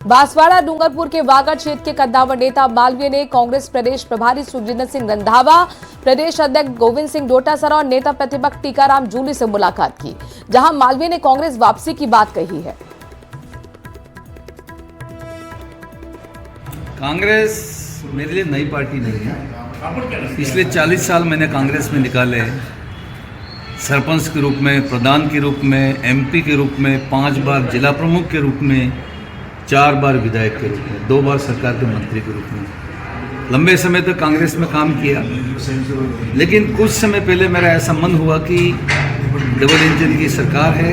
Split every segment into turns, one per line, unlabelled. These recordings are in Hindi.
बांसवाड़ा डूंगरपुर के वागड़ क्षेत्र के कद्दावर नेता मालवीय ने कांग्रेस प्रदेश प्रभारी सुखजिंदर सिंह रंधावा, प्रदेश अध्यक्ष गोविंद सिंह डोटासरा और नेता प्रतिपक्ष टीकाराम जूली से मुलाकात की, जहां मालवीय ने कांग्रेस वापसी की बात कही है।
कांग्रेस मेरे लिए नई पार्टी नहीं है। पिछले 40 साल मैंने कांग्रेस में निकाले, सरपंच के रूप में, प्रधान के रूप में, एमपी के रूप में, 5 बार जिला प्रमुख के रूप में, 4 बार विधायक के रूप में, 2 बार सरकार के मंत्री के रूप में लंबे समय तक कांग्रेस में काम किया। लेकिन कुछ समय पहले मेरा ऐसा मन हुआ कि डबल इंजन की सरकार है,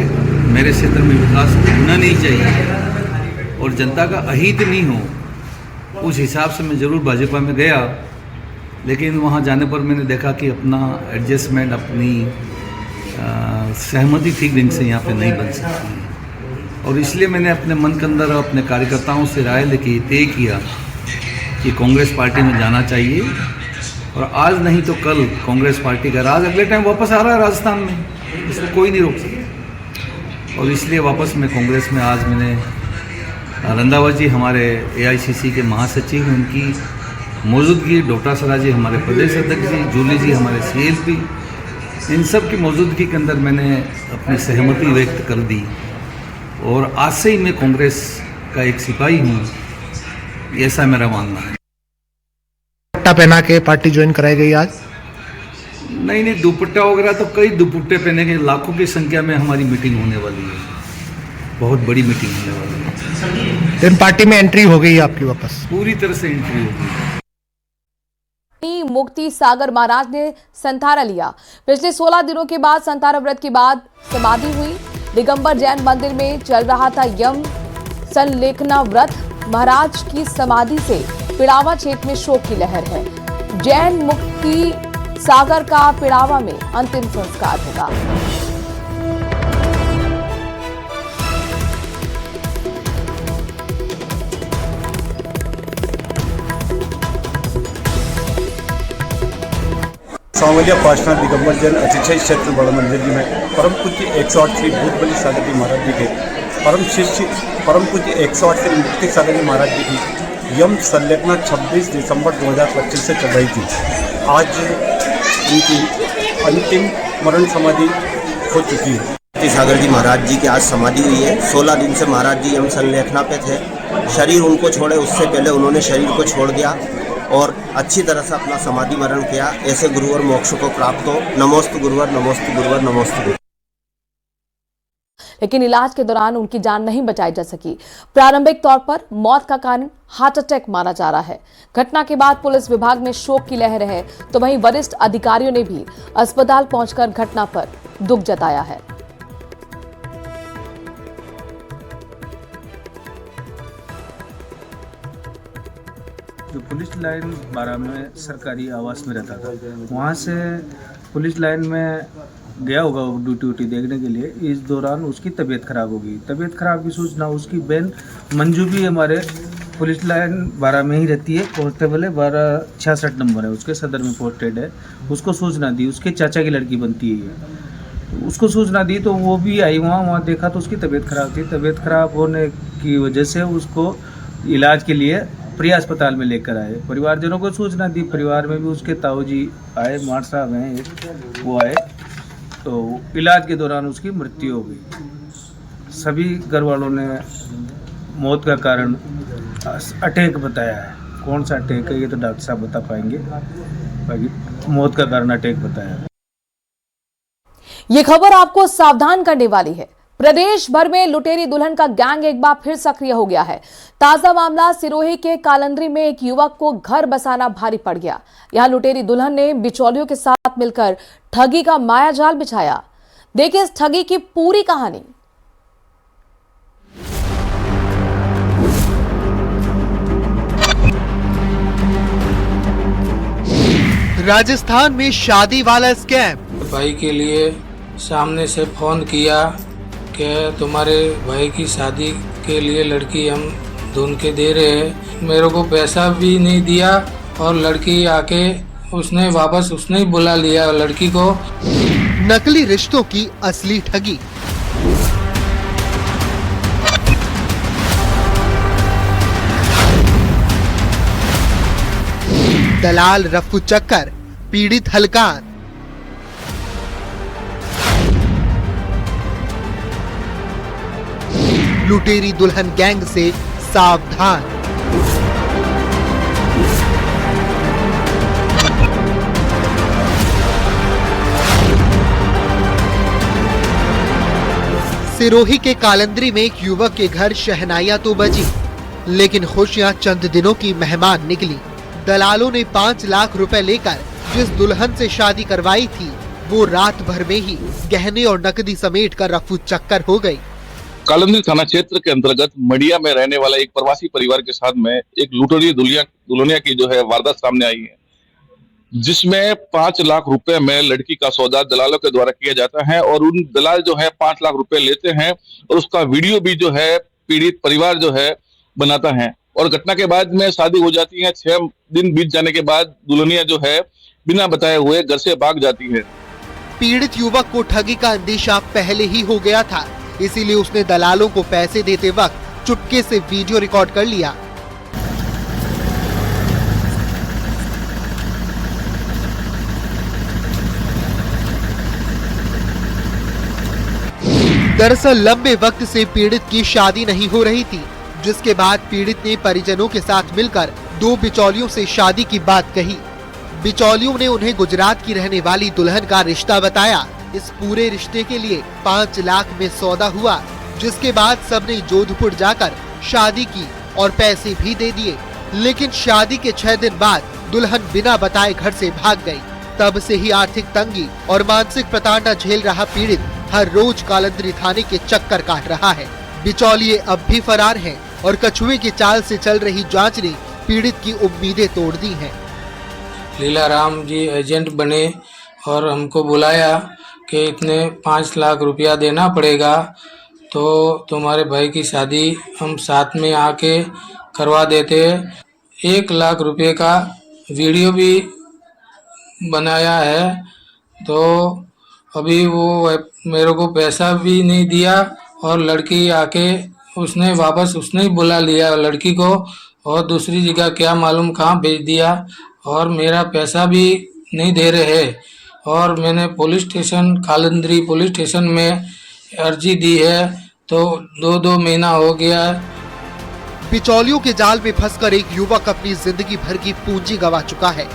मेरे क्षेत्र में विकास होना नहीं चाहिए और जनता का अहित नहीं हो, उस हिसाब से मैं ज़रूर भाजपा में गया। लेकिन वहाँ जाने पर मैंने देखा कि अपना एडजस्टमेंट, अपनी सहमति ठीक ढंग से यहाँ पे नहीं बन सकती है और इसलिए मैंने अपने मन के अंदर अपने कार्यकर्ताओं से राय लेके तय किया कि कांग्रेस पार्टी में जाना चाहिए और आज नहीं तो कल कांग्रेस पार्टी का राज अगले टाइम वापस आ रहा है राजस्थान में, इसको कोई नहीं रोक सकता और इसलिए वापस मैं कांग्रेस में आज मैंने रंधावा जी हमारे AICC के महासचिव, उनकी मौजूदगी, डोटासरा जी हमारे प्रदेश अध्यक्ष जी, जूली जी हमारे CLP, इन सब की मौजूदगी के अंदर मैंने अपनी सहमति व्यक्त कर दी और आज से ही मैं कांग्रेस का एक सिपाही हूँ, ऐसा मेरा मानना है।
दुपट्टा पहना के पार्टी ज्वाइन कराई गई आज?
नहीं, दुपट्टा वगैरह तो कई दुपट्टे पहने के लाखों की संख्या में हमारी मीटिंग होने वाली है, बहुत बड़ी मीटिंग होने वाली है।
दिन पार्टी में एंट्री हो गई आपकी वापस?
पूरी तरह से एंट्री होगी।
मुक्ति सागर महाराज ने संतारा लिया। पिछले 16 दिनों के बाद संतारा व्रत के बाद समाधि हुई। दिगंबर जैन मंदिर में चल रहा था यम संलेखना व्रत। महाराज की समाधि से पिड़ावा क्षेत्र में शोक की लहर है। जैन मुक्ति सागर का पिड़ावा में अंतिम संस्कार होगा।
सांवलिया पार्षद दिगंबर जैन अतिशय क्षेत्र बड़ा मंदिर जी में परम पूज्य 108 श्री भूत बलि सागर जी महाराज जी के परम शिष्य परम पूज्य 108 श्री मुक्ति सागर जी महाराज जी की यम संलेखना 26 दिसंबर 2025 से चल रही थी। आज उनकी अंतिम मरण समाधि हो चुकी है।
मुक्ति सागर जी महाराज जी की आज समाधि हुई है। 16 दिन से महाराज जी यम संलेखना पे थे। शरीर उनको छोड़े उससे पहले उन्होंने शरीर को छोड़ दिया और अच्छी तरह से अपना समाधि मरण किया। ऐसे गुरुवर मोक्ष को प्राप्त हो। नमोस्तु गुरुवर, नमोस्तु गुरुवर, नमोस्तु गुरुवर।
लेकिन इलाज के दौरान उनकी जान नहीं बचाई जा सकी। प्रारंभिक तौर पर मौत का कारण हार्ट अटैक माना जा रहा है। घटना के बाद पुलिस विभाग में शोक की लहर है, तो वहीं वरिष्ठ अधिकारियों ने भी अस्पताल पहुंचकर घटना पर दुख जताया है।
जो पुलिस लाइन 12 में सरकारी आवास में रहता था, वहाँ से पुलिस लाइन में गया होगा ड्यूटी देखने के लिए। इस दौरान उसकी तबीयत खराब हो गई। तबीयत खराब की सूचना उसकी बहन मंजू भी हमारे पुलिस लाइन 12 में ही रहती है। कांस्टेबल है, 1266 नंबर है, उसके सदर में पोस्टेड है। उसको सूचना दी, उसके चाचा की लड़की बनती है ये। उसको सूचना दी तो वो भी आई वहाँ देखा तो उसकी तबीयत खराब थी। तबीयत खराब होने की वजह से उसको इलाज के लिए प्रिया अस्पताल में लेकर आए। परिवारजनों को सूचना दी, परिवार में भी उसके ताऊ जी आए, मार साहब हैं एक, वो आए तो इलाज के दौरान उसकी मृत्यु हो गई। सभी घर वालों ने मौत का कारण अटैक बताया है। कौन सा अटैक है ये तो डॉक्टर साहब बता पाएंगे, बाकी मौत का कारण अटैक बताया है।
ये खबर आपको सावधान करने वाली है। प्रदेश भर में लुटेरी दुल्हन का गैंग एक बार फिर सक्रिय हो गया है। ताजा मामला सिरोही के कालंद्री में एक युवक को घर बसाना भारी पड़ गया। यहां लुटेरी दुल्हन ने बिचौलियों के साथ मिलकर ठगी का मायाजाल बिछाया। देखिए इस ठगी की पूरी कहानी।
राजस्थान में शादी वाला स्कैम।
भाई के लिए सामने से फोन किया कि तुम्हारे भाई की शादी के लिए लड़की हम ढूंढ के दे रहे हैं। मेरे को पैसा भी नहीं दिया और लड़की आके उसने वापस उसने ही बुला लिया लड़की को।
नकली रिश्तों की असली ठगी। दलाल रफू चक्कर, पीड़ित हलकान। लुटेरी दुल्हन गैंग से सावधान। सिरोही के कालंद्री में एक युवक के घर शहनाइयां तो बजी, लेकिन खुशियां चंद दिनों की मेहमान निकली। दलालों ने 5 लाख रुपए लेकर जिस दुल्हन से शादी करवाई थी, वो रात भर में ही गहने और नकदी समेट कर रफू चक्कर हो गई।
कालंद्री थाना क्षेत्र के अंतर्गत मडिया में रहने वाला एक प्रवासी परिवार के साथ में एक लुटेरी दुल्हनिया की जो है वारदात सामने आई है, जिसमें 5 लाख रुपए में लड़की का सौदा दलालों के द्वारा किया जाता है और उन दलाल जो है 5 लाख रुपए लेते हैं और उसका वीडियो भी जो है पीड़ित परिवार जो है बनाता है और घटना के बाद में शादी हो जाती है। 6 दिन बीत जाने के बाद दुल्हनिया जो है बिना बताए हुए घर से भाग जाती है।
पीड़ित युवक को ठगी का अंदेशा पहले ही हो गया था, इसीलिए उसने दलालों को पैसे देते वक्त चुपके से वीडियो रिकॉर्ड कर लिया। दरअसल लंबे वक्त से पीड़ित की शादी नहीं हो रही थी, जिसके बाद पीड़ित ने परिजनों के साथ मिलकर 2 बिचौलियों से शादी की बात कही। बिचौलियों ने उन्हें गुजरात की रहने वाली दुल्हन का रिश्ता बताया। इस पूरे रिश्ते के लिए 5 लाख में सौदा हुआ, जिसके बाद सबने जोधपुर जाकर शादी की और पैसे भी दे दिए। लेकिन शादी के 6 दिन बाद दुल्हन बिना बताए घर से भाग गई। तब से ही आर्थिक तंगी और मानसिक प्रताड़ना झेल रहा पीड़ित हर रोज कालंद्री थाने के चक्कर काट रहा है। बिचौलिए अब भी फरार हैं और कछुए की चाल से चल रही जांच ने पीड़ित की उम्मीदें तोड़ दी हैं।
लीलाराम जी एजेंट बने और हमको बुलाया कि इतने 5 लाख रुपया देना पड़ेगा तो तुम्हारे भाई की शादी हम साथ में आके करवा देते। 1 लाख रुपये का वीडियो भी बनाया है, तो अभी वो मेरे को पैसा भी नहीं दिया और लड़की आके उसने वापस उसने ही बुला लिया लड़की को और दूसरी जगह क्या मालूम कहाँ भेज दिया और मेरा पैसा भी नहीं दे रहे। और मैंने police station Kalandri police station में अर्जी दी है, तो 2 महीना हो गया।
बिचौलियों के जाल में फंसकर एक युवक अपनी जिंदगी भर की पूंजी गंवा चुका है।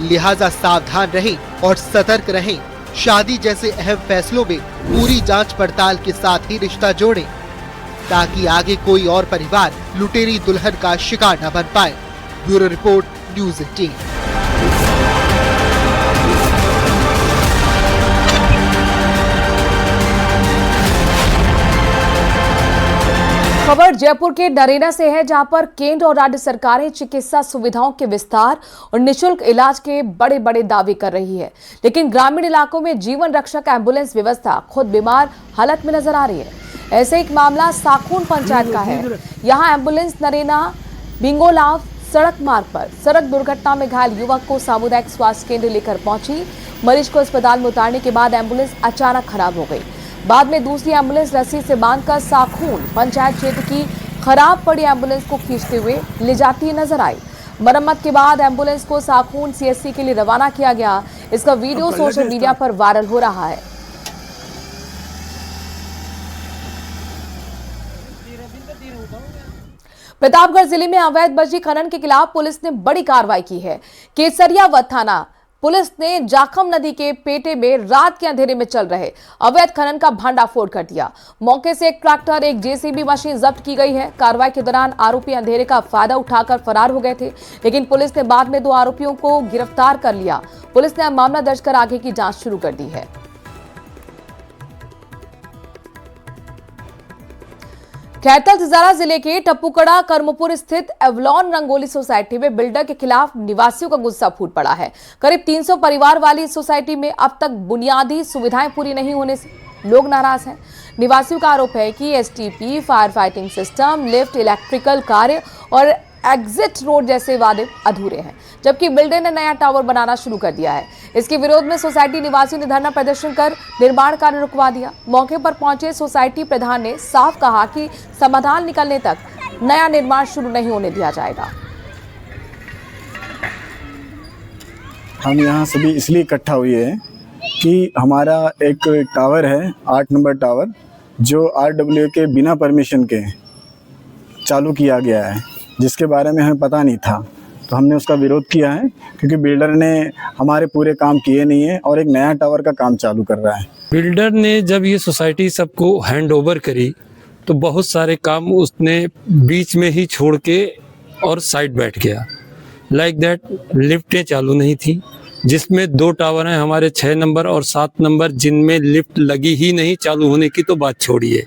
लिहाजा सावधान रहें और सतर्क रहें। शादी जैसे अहम फैसलों में पूरी जांच पड़ताल के साथ ही रिश्ता जोड़ें, ताकि आगे कोई और परिवार लुटेरी दुल्हन का शिकार न बन पाए। Bureau report, news 18।
खबर जयपुर के नरेला से है, जहां पर केंद्र और राज्य सरकारें चिकित्सा सुविधाओं के विस्तार और निशुल्क इलाज के बड़े बड़े दावे कर रही है, लेकिन ग्रामीण इलाकों में जीवन रक्षक एम्बुलेंस व्यवस्था खुद बीमार हालत में नजर आ रही है। ऐसे एक मामला साखून पंचायत का है। यहां एम्बुलेंस नरेला बिंगोलाव सड़क मार्ग पर सड़क दुर्घटना में घायल युवक को सामुदायिक स्वास्थ्य केंद्र लेकर पहुंची। मरीज को अस्पताल में उतारने के बाद एम्बुलेंस अचानक खराब हो गई। बाद में दूसरी एम्बुलेंस रस्सी से बांधकर साखून पंचायत क्षेत्र की खराब पड़ी एम्बुलेंस को खींचते हुए ले जाती नजर आई। मरम्मत के बाद एम्बुलेंस को साखून सीएससी के लिए रवाना किया गया। इसका वीडियो सोशल मीडिया पर वायरल हो रहा है। प्रतापगढ़ जिले में अवैध बजरी खनन के खिलाफ पुलिस ने बड़ी कार्रवाई की है। केसरियावद थाना पुलिस ने जाखम नदी के पेटे में रात के अंधेरे में चल रहे अवैध खनन का भंडाफोड़ कर दिया। मौके से एक ट्रैक्टर, एक जेसीबी मशीन जब्त की गई है। कार्रवाई के दौरान आरोपी अंधेरे का फायदा उठाकर फरार हो गए थे, लेकिन पुलिस ने बाद में 2 आरोपियों को गिरफ्तार कर लिया। पुलिस ने मामला दर्ज कर आगे की जांच शुरू कर दी है। खैरथल तिजारा जिले के टप्पूकड़ा कर्मपुर स्थित एवलॉन रंगोली सोसाइटी में बिल्डर के खिलाफ निवासियों का गुस्सा फूट पड़ा है। करीब 300 परिवार वाली इस सोसाइटी में अब तक बुनियादी सुविधाएं पूरी नहीं होने से लोग नाराज हैं। निवासियों का आरोप है कि STP, fire fighting system, lift, electrical कार्य और एग्जिट रोड जैसे वादे अधूरे हैं, जबकि बिल्डर ने नया टावर बनाना शुरू कर दिया है। इसके विरोध में सोसाइटी निवासियों ने धरना प्रदर्शन कर निर्माण कार्य रुकवा दिया। मौके पर पहुंचे सोसाइटी प्रधान ने साफ कहा कि समाधान निकलने तक नया निर्माण शुरू नहीं होने दिया जाएगा।
हम यहाँ सभी इसलिए इकट्ठा हुए हैं कि हमारा एक टावर है 8 नंबर टावर जो RWA के बिना परमिशन के चालू किया गया है, जिसके बारे में हमें पता नहीं था। तो हमने उसका विरोध किया है क्योंकि बिल्डर ने हमारे पूरे काम किए नहीं है और एक नया टावर का काम चालू कर रहा है।
बिल्डर ने जब ये सोसाइटी सबको हैंड ओवर करी तो बहुत सारे काम उसने बीच में ही छोड़ के और साइड बैठ गया। लाइक दैट लिफ्टें चालू नहीं थी, जिसमें 2 टावर हैं हमारे 6 नंबर और 7 नंबर, जिनमें लिफ्ट लगी ही नहीं, चालू होने की तो बात छोड़िए।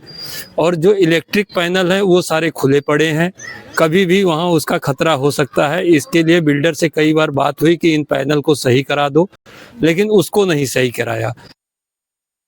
और जो इलेक्ट्रिक पैनल है वो सारे खुले पड़े हैं, कभी भी वहाँ उसका खतरा हो सकता है। इसके लिए बिल्डर से कई बार बात हुई कि इन पैनल को सही करा दो, लेकिन उसको नहीं सही कराया।